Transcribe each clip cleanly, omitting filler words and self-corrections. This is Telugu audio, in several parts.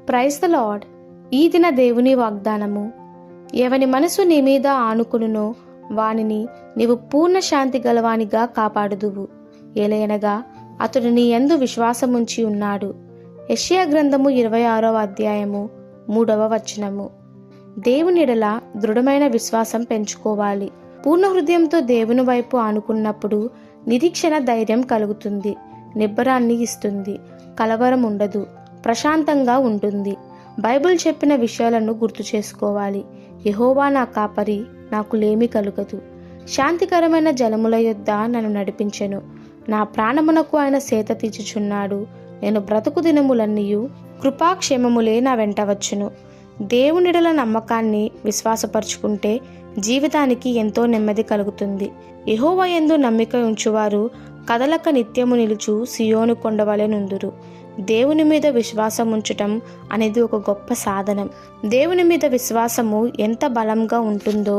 Praise the lord. ఈ దిన దేవుని వాగ్దానము. ఎవని మనసు నీ మీద ఆనుకునునో వానిని నీవు పూర్ణ శాంతి గలవానిగా కాపాడుదువు. ఏలయనగా అతడు నీ యందు విశ్వాసముంచి ఉన్నాడు. యెషయా గ్రంథము 26వ అధ్యాయము 3వ వచనము. దేవునిడల దృఢమైన విశ్వాసం పెంచుకోవాలి. పూర్ణ హృదయంతో దేవుని వైపు ఆనుకున్నప్పుడు నిరీక్షణ ధైర్యం కలుగుతుంది, నిబ్బరాన్ని ఇస్తుంది, కలవరం ఉండదు, ప్రశాంతంగా ఉంటుంది. బైబిల్ చెప్పిన విషయాలను గుర్తు చేసుకోవాలి. యెహోవా నా కాపరి, నాకు లేమి కలుగదు. శాంతికరమైన జలముల యొద్ద నన్ను నడిపించెను. నా ప్రాణమునకు ఆయన సేత తీర్చుచున్నాడు. నేను బ్రతుకు దినములన్నీయు కృపాక్షేమములే నా వెంట వచ్చును. దేవునిడల నమ్మకాన్ని విశ్వాసపరుచుకుంటే జీవితానికి ఎంతో నెమ్మది కలుగుతుంది. యెహోవా యందు నమ్మిక ఉంచువారు కదలక నిత్యము నిలుచు సియోను కొండవలె నుందురు. దేవుని మీద విశ్వాసం ఉంచటం అనేది ఒక గొప్ప సాధనం. దేవుని మీద విశ్వాసము ఎంత బలంగా ఉంటుందో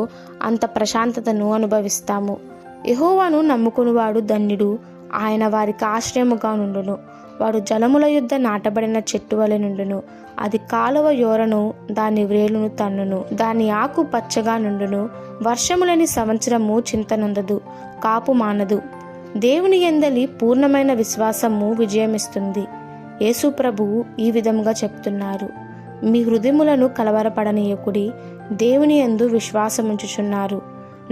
అంత ప్రశాంతతను అనుభవిస్తాము. యెహోవాను నమ్ముకునివాడు ధన్యుడు. ఆయన వారికి ఆశ్రయముగా నుండును. వాడు జలముల యొద్ద నాటబడిన చెట్టు వలె నుండును. అది కాలువ యోరను దాని వ్రేలును తన్నును. దాని ఆకు పచ్చగా నుండును. వర్షములని సంవత్సరము చింతనొందదు, కాపు మానదు. దేవుని యందలి పూర్ణమైన విశ్వాసము విజయమిస్తుంది. యేసు ప్రభువు ఈ విధముగా చెప్తున్నారు. మీ హృదయములను కలవరపడనీయకుడి. దేవుని యందు విశ్వాసముంచుచున్నారు,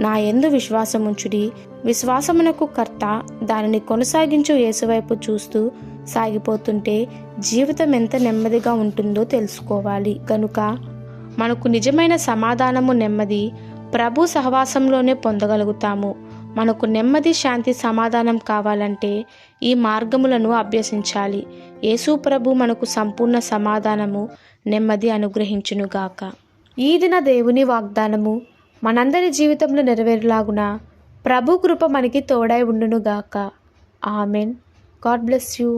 నా యందు విశ్వాసముంచుడి. విశ్వాసమునకు కర్త, దానిని కొనసాగించు యేసువైపు చూస్తూ సాగిపోతుంటే జీవితం ఎంత నెమ్మదిగా ఉంటుందో తెలుసుకోవాలి. కనుక మనకు నిజమైన సమాధానము, నెమ్మది ప్రభు సహవాసంలోనే పొందగలుగుతాము. మనకు నెమ్మది, శాంతి, సమాధానం కావాలంటే ఈ మార్గములను అభ్యసించాలి. యేసు ప్రభు మనకు సంపూర్ణ సమాధానము, నెమ్మది అనుగ్రహించునుగాక. ఈ దిన దేవుని వాగ్దానము మనందరి జీవితంలో నెరవేరులాగున ప్రభు కృప మనకి తోడై ఉండునుగాక. ఆమెన్. God bless you.